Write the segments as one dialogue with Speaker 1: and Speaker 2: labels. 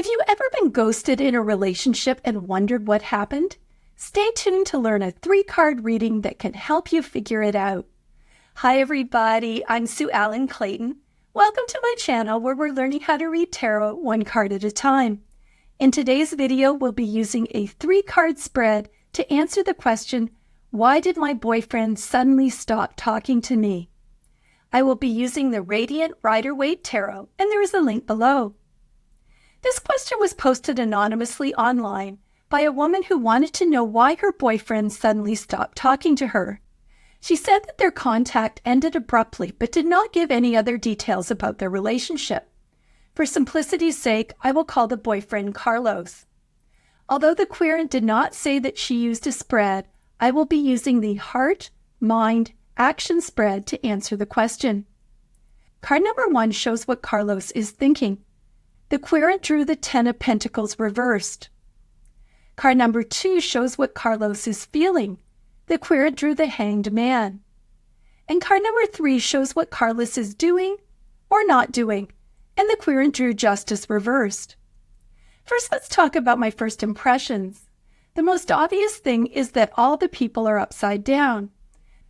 Speaker 1: you ever been ghosted in a relationship and wondered what happened? Stay tuned to learn a 3-card reading that can help you figure it out. Hi everybody, I'm Sue Ellen Clayton. Welcome to my channel where we're learning how to read tarot 1 card at a time. In today's video, we'll be using a 3-card spread to answer the question, why did my boyfriend suddenly stop talking to me? I will be using the Radiant Rider-Waite Tarot, and there is a link below. This question was posted anonymously online by a woman who wanted to know why her boyfriend suddenly stopped talking to her. She said that their contact ended abruptly but did not give any other details about their relationship. For simplicity's sake, I will call the boyfriend Carlos. Although the querent did not say that she used a spread, I will be using the Heart, Mind, Action spread to answer the question. Card number 1 shows what Carlos is thinking. The querent drew the 10 of Pentacles reversed. Card number 2 shows what Carlos is feeling. The querent drew the Hanged Man. And card number 3 shows what Carlos is doing or not doing, and the querent drew Justice reversed. First, let's talk about my first impressions. The most obvious thing is that all the people are upside down.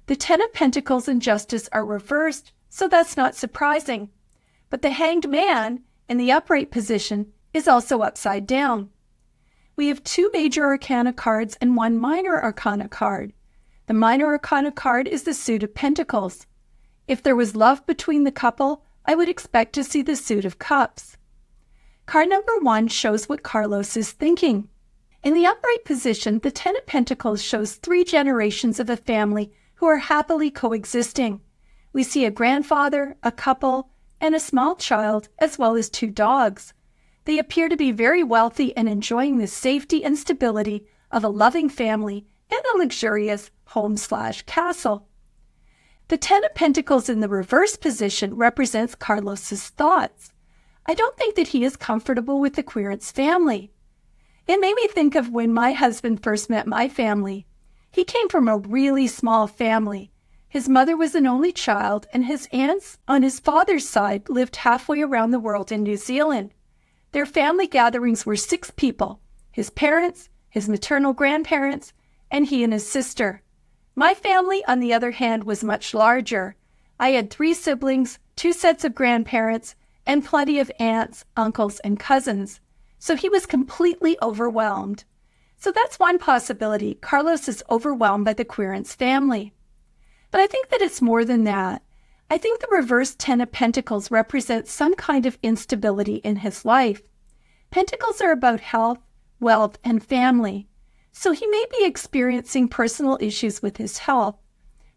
Speaker 1: The 10 of Pentacles and Justice are reversed, so that's not surprising. But the Hanged Man in the upright position is also upside down. We have 2 major arcana cards and 1 minor arcana card. The minor arcana card is the Suit of Pentacles. If there was love between the couple, I would expect to see the Suit of Cups. Card number 1 shows what Carlos is thinking. In the upright position, the 10 of Pentacles shows 3 generations of a family who are happily coexisting. We see a grandfather, a couple, and a small child, as well as 2 dogs. They appear to be very wealthy and enjoying the safety and stability of a loving family and a luxurious home/castle. The 10 of Pentacles in the reverse position represents Carlos's thoughts. I don't think that he is comfortable with the querent's family. It made me think of when my husband first met my family. He came from a really small family. His mother was an only child, and his aunts on his father's side lived halfway around the world in New Zealand. Their family gatherings were 6 people, his parents, his maternal grandparents, and he and his sister. My family, on the other hand, was much larger. I had 3 siblings, 2 sets of grandparents, and plenty of aunts, uncles, and cousins. So he was completely overwhelmed. So that's one possibility. Carlos is overwhelmed by the querent's family. But I think that it's more than that. I think the reverse 10 of Pentacles represents some kind of instability in his life. Pentacles are about health, wealth, and family. So he may be experiencing personal issues with his health.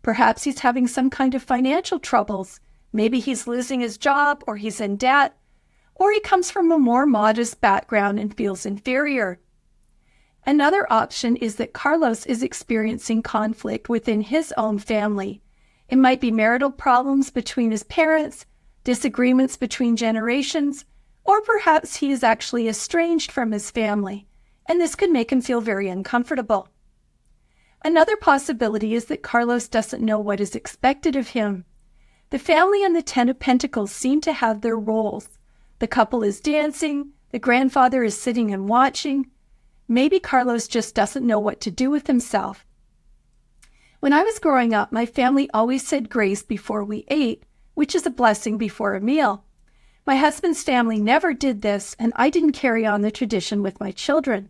Speaker 1: Perhaps he's having some kind of financial troubles. Maybe he's losing his job, or he's in debt, or he comes from a more modest background and feels inferior. Another option is that Carlos is experiencing conflict within his own family. It might be marital problems between his parents, disagreements between generations, or perhaps he is actually estranged from his family, and this could make him feel very uncomfortable. Another possibility is that Carlos doesn't know what is expected of him. The family and the 10 of Pentacles seem to have their roles. The couple is dancing, the grandfather is sitting and watching. Maybe Carlos just doesn't know what to do with himself. When I was growing up, my family always said grace before we ate, which is a blessing before a meal. My husband's family never did this, and I didn't carry on the tradition with my children.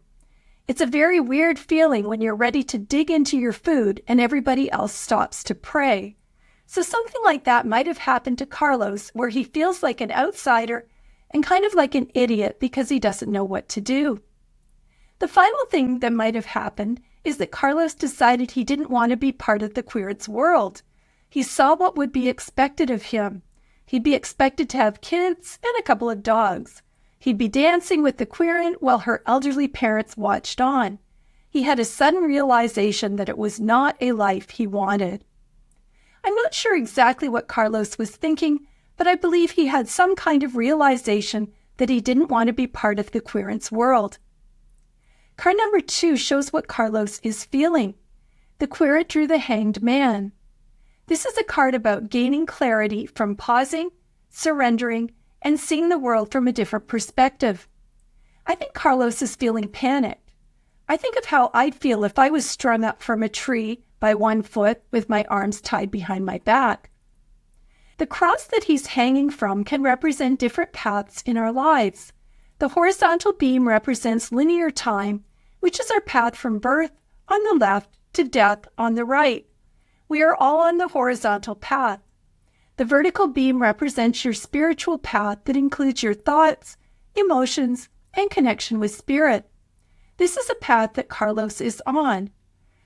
Speaker 1: It's a very weird feeling when you're ready to dig into your food and everybody else stops to pray. So something like that might have happened to Carlos, where he feels like an outsider and kind of like an idiot because he doesn't know what to do. The final thing that might have happened is that Carlos decided he didn't want to be part of the querent's world. He saw what would be expected of him. He'd be expected to have kids and a couple of dogs. He'd be dancing with the querent while her elderly parents watched on. He had a sudden realization that it was not a life he wanted. I'm not sure exactly what Carlos was thinking, but I believe he had some kind of realization that he didn't want to be part of the querent's world. Card number 2 shows what Carlos is feeling. The querent drew the Hanged Man. This is a card about gaining clarity from pausing, surrendering, and seeing the world from a different perspective. I think Carlos is feeling panicked. I think of how I'd feel if I was strung up from a tree by one foot with my arms tied behind my back. The cross that he's hanging from can represent different paths in our lives. The horizontal beam represents linear time, which is our path from birth on the left to death on the right. We are all on the horizontal path. The vertical beam represents your spiritual path that includes your thoughts, emotions, and connection with spirit. This is a path that Carlos is on.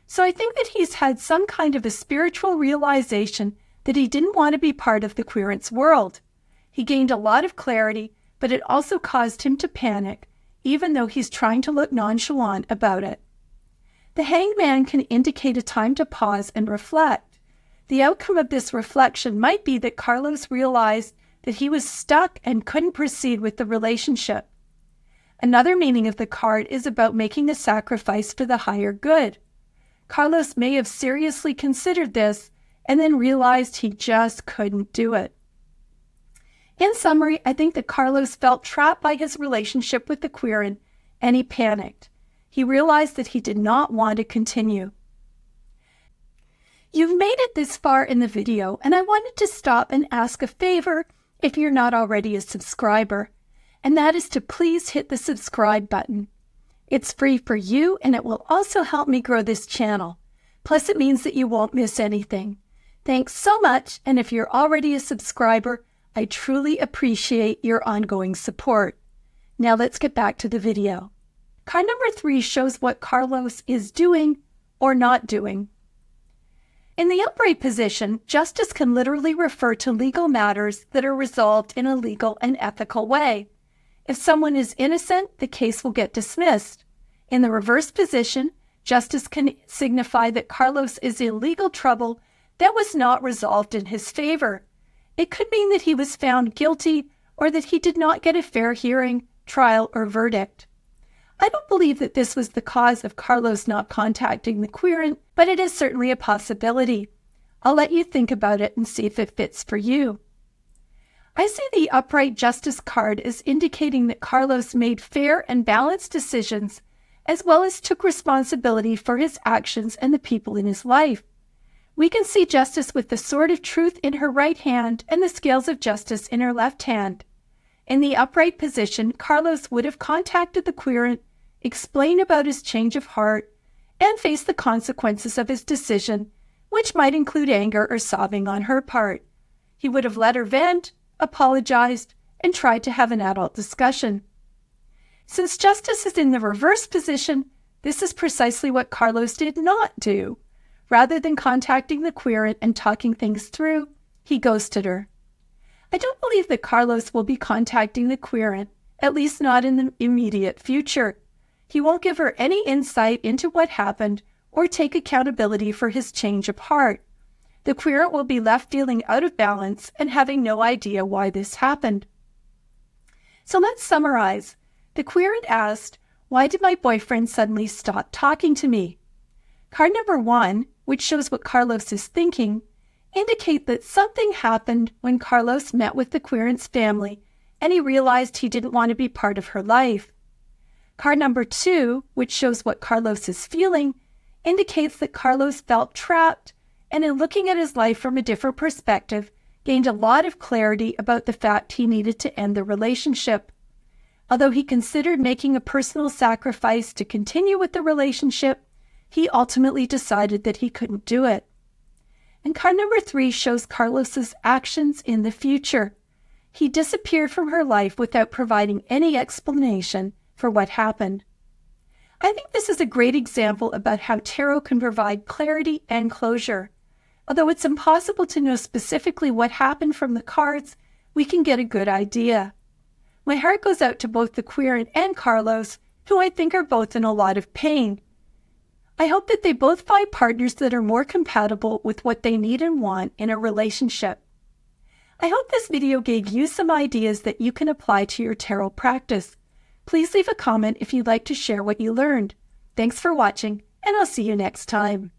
Speaker 1: So I think that he's had some kind of a spiritual realization that he didn't want to be part of the queerance world. He gained a lot of clarity, but it also caused him to panic, even though he's trying to look nonchalant about it. The Hanged Man can indicate a time to pause and reflect. The outcome of this reflection might be that Carlos realized that he was stuck and couldn't proceed with the relationship. Another meaning of the card is about making a sacrifice for the higher good. Carlos may have seriously considered this and then realized he just couldn't do it. In summary, I think that Carlos felt trapped by his relationship with the queerant, and he panicked. He realized that he did not want to continue. You've made it this far in the video, and I wanted to stop and ask a favor if you're not already a subscriber, and that is to please hit the subscribe button. It's free for you, and it will also help me grow this channel. Plus, it means that you won't miss anything. Thanks so much, and if you're already a subscriber, I truly appreciate your ongoing support. Now let's get back to the video. Card number 3 shows what Carlos is doing or not doing. In the upright position, justice can literally refer to legal matters that are resolved in a legal and ethical way. If someone is innocent, the case will get dismissed. In the reverse position, justice can signify that Carlos is in legal trouble that was not resolved in his favor. It could mean that he was found guilty or that he did not get a fair hearing, trial, or verdict. I don't believe that this was the cause of Carlos not contacting the queerant, but it is certainly a possibility. I'll let you think about it and see if it fits for you. I see the upright justice card as indicating that Carlos made fair and balanced decisions, as well as took responsibility for his actions and the people in his life. We can see justice with the sword of truth in her right hand and the scales of justice in her left hand. In the upright position, Carlos would have contacted the queerant, explained about his change of heart, and faced the consequences of his decision, which might include anger or sobbing on her part. He would have let her vent, apologized, and tried to have an adult discussion. Since justice is in the reverse position, this is precisely what Carlos did not do. Rather than contacting the queerant and talking things through, he ghosted her. I don't believe that Carlos will be contacting the queerant, at least not in the immediate future. He won't give her any insight into what happened or take accountability for his change of heart. The queerant will be left feeling out of balance and having no idea why this happened. So let's summarize. The queerant asked, "Why did my boyfriend suddenly stop talking to me?" Card number 1, which shows what Carlos is thinking, indicate that something happened when Carlos met with the queerant's family and he realized he didn't want to be part of her life. Card number 2, which shows what Carlos is feeling, indicates that Carlos felt trapped and in looking at his life from a different perspective, gained a lot of clarity about the fact he needed to end the relationship. Although he considered making a personal sacrifice to continue with the relationship, he ultimately decided that he couldn't do it. And card number 3 shows Carlos's actions in the future. He disappeared from her life without providing any explanation for what happened. I think this is a great example about how tarot can provide clarity and closure. Although it's impossible to know specifically what happened from the cards, we can get a good idea. My heart goes out to both the queerant and Carlos, who I think are both in a lot of pain. I hope that they both find partners that are more compatible with what they need and want in a relationship. I hope this video gave you some ideas that you can apply to your tarot practice. Please leave a comment if you'd like to share what you learned. Thanks for watching, and I'll see you next time.